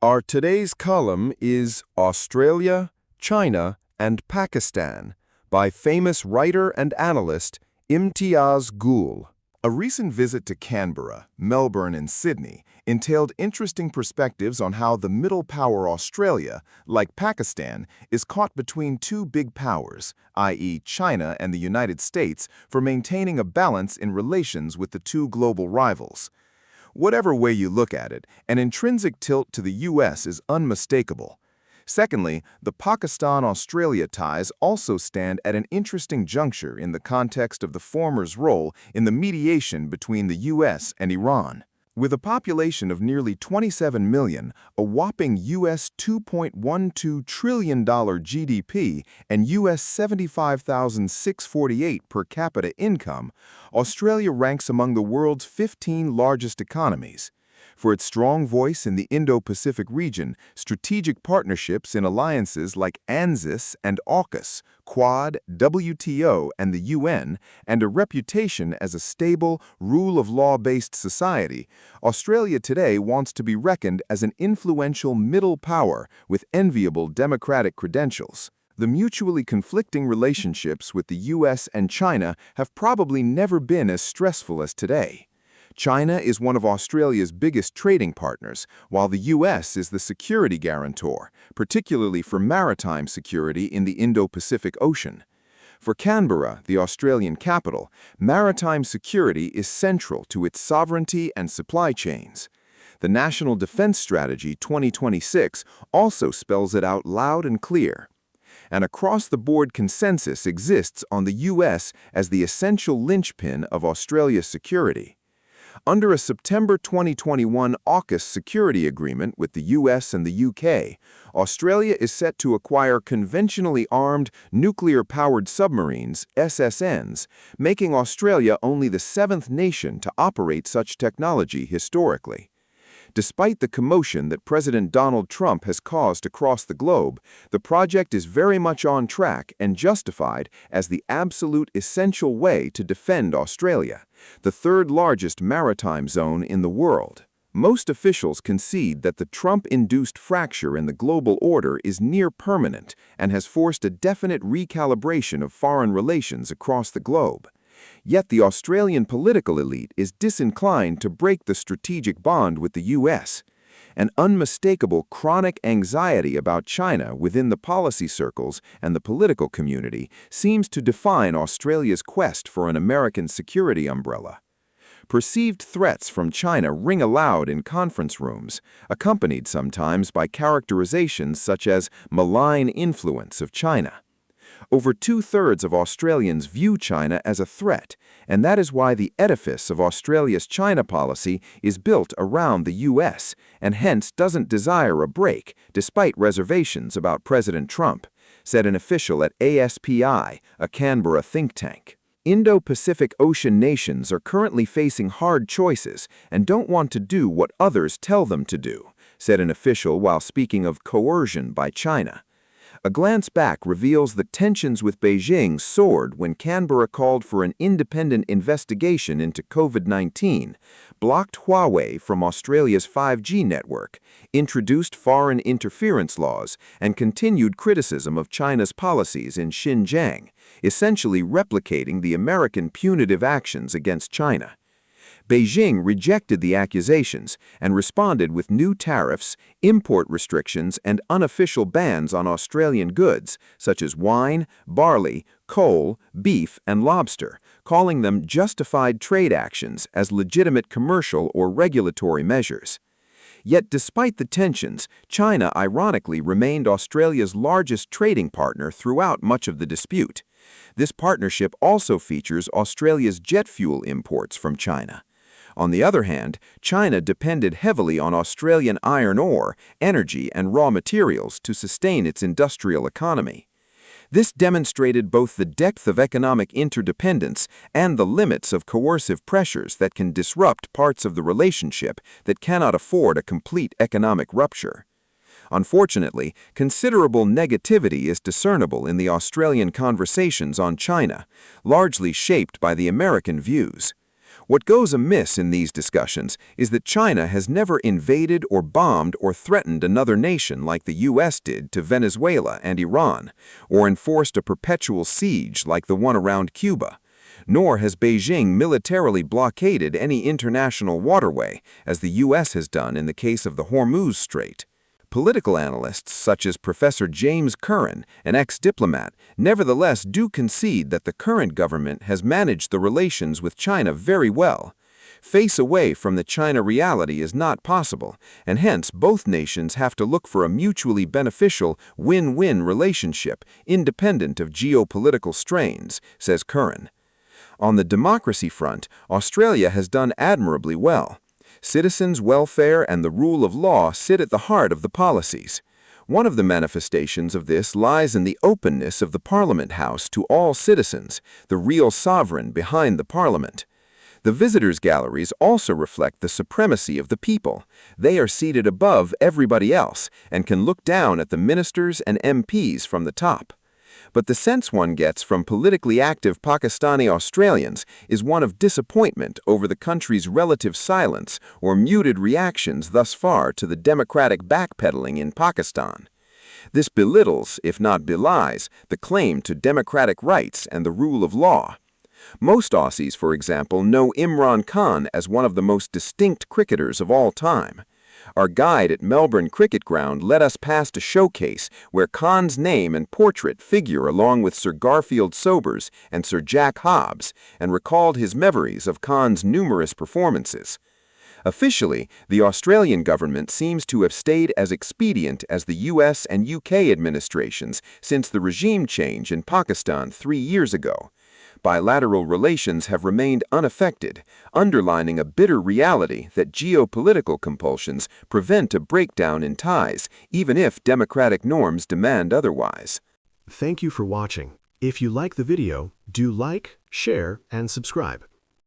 Our today's column is Australia, China, and Pakistan by famous writer and analyst Imtiaz Gul. A recent visit to Canberra, Melbourne, and Sydney entailed interesting perspectives on how the middle power Australia, like Pakistan, is caught between two big powers, i.e. China and the United States, for maintaining a balance in relations with the two global rivals. Whatever way you look at it, an intrinsic tilt to the U.S. is unmistakable. Secondly, the Pakistan-Australia ties also stand at an interesting juncture in the context of the former's role in the mediation between the U.S. and Iran. With a population of nearly 27 million, a whopping U.S. $2.12 trillion GDP, and U.S. $75,648 per capita income, Australia ranks among the world's 15 largest economies. For its strong voice in the Indo-Pacific region, strategic partnerships in alliances like ANZUS and AUKUS, Quad, WTO, and the UN, and a reputation as a stable, rule-of-law-based society, Australia today wants to be reckoned as an influential middle power with enviable democratic credentials. The mutually conflicting relationships with the U.S. and China have probably never been as stressful as today. China is one of Australia's biggest trading partners, while the U.S. is the security guarantor, particularly for maritime security in the Indo-Pacific Ocean. For Canberra, the Australian capital, maritime security is central to its sovereignty and supply chains. The National Defence Strategy 2026 also spells it out loud and clear. An across-the-board consensus exists on the U.S. as the essential linchpin of Australia's security. Under a September 2021 AUKUS security agreement with the US and the UK, Australia is set to acquire conventionally armed, nuclear-powered submarines, SSNs, making Australia only the seventh nation to operate such technology historically. Despite the commotion that President Donald Trump has caused across the globe, the project is very much on track and justified as the absolute essential way to defend Australia, the third largest maritime zone in the world. Most officials concede that the Trump-induced fracture in the global order is near permanent and has forced a definite recalibration of foreign relations across the globe. Yet the Australian political elite is disinclined to break the strategic bond with the U.S. An unmistakable chronic anxiety about China within the policy circles and the political community seems to define Australia's quest for an American security umbrella. Perceived threats from China ring aloud in conference rooms, accompanied sometimes by characterizations such as malign influence of China. Over two-thirds of Australians view China as a threat, and that is why the edifice of Australia's China policy is built around the U.S. and hence doesn't desire a break, despite reservations about President Trump, said an official at ASPI, a Canberra think tank. Indo-Pacific Ocean nations are currently facing hard choices and don't want to do what others tell them to do, said an official while speaking of coercion by China. A glance back reveals that tensions with Beijing soared when Canberra called for an independent investigation into COVID-19, blocked Huawei from Australia's 5G network, introduced foreign interference laws, and continued criticism of China's policies in Xinjiang, essentially replicating the American punitive actions against China. Beijing rejected the accusations and responded with new tariffs, import restrictions, and unofficial bans on Australian goods, such as wine, barley, coal, beef, and lobster, calling them justified trade actions as legitimate commercial or regulatory measures. Yet despite the tensions, China ironically remained Australia's largest trading partner throughout much of the dispute. This partnership also features Australia's jet fuel imports from China. On the other hand, China depended heavily on Australian iron ore, energy, and raw materials to sustain its industrial economy. This demonstrated both the depth of economic interdependence and the limits of coercive pressures that can disrupt parts of the relationship that cannot afford a complete economic rupture. Unfortunately, considerable negativity is discernible in the Australian conversations on China, largely shaped by the American views. What goes amiss in these discussions is that China has never invaded or bombed or threatened another nation like the U.S. did to Venezuela and Iran, or enforced a perpetual siege like the one around Cuba. Nor has Beijing militarily blockaded any international waterway, as the U.S. has done in the case of the Hormuz Strait. Political analysts such as Professor James Curran, an ex-diplomat, nevertheless do concede that the current government has managed the relations with China very well. Face away from the China reality is not possible, and hence both nations have to look for a mutually beneficial win-win relationship independent of geopolitical strains, says Curran. On the democracy front, Australia has done admirably well. Citizens' welfare and the rule of law sit at the heart of the policies. One of the manifestations of this lies in the openness of the Parliament House to all citizens, the real sovereign behind the Parliament. The visitors' galleries also reflect the supremacy of the people. They are seated above everybody else and can look down at the ministers and MPs from the top. But the sense one gets from politically active Pakistani Australians is one of disappointment over the country's relative silence or muted reactions thus far to the democratic backpedaling in Pakistan. This belittles, if not belies, the claim to democratic rights and the rule of law. Most Aussies, for example, know Imran Khan as one of the most distinct cricketers of all time. Our guide at Melbourne Cricket Ground led us past a showcase where Khan's name and portrait figure along with Sir Garfield Sobers and Sir Jack Hobbs, and recalled his memories of Khan's numerous performances. Officially, the Australian government seems to have stayed as expedient as the US and UK administrations since the regime change in Pakistan 3 years ago. Bilateral relations have remained unaffected, underlining a bitter reality that geopolitical compulsions prevent a breakdown in ties, even if democratic norms demand otherwise. Thank you for watching. If you like the video, do like, share, and subscribe.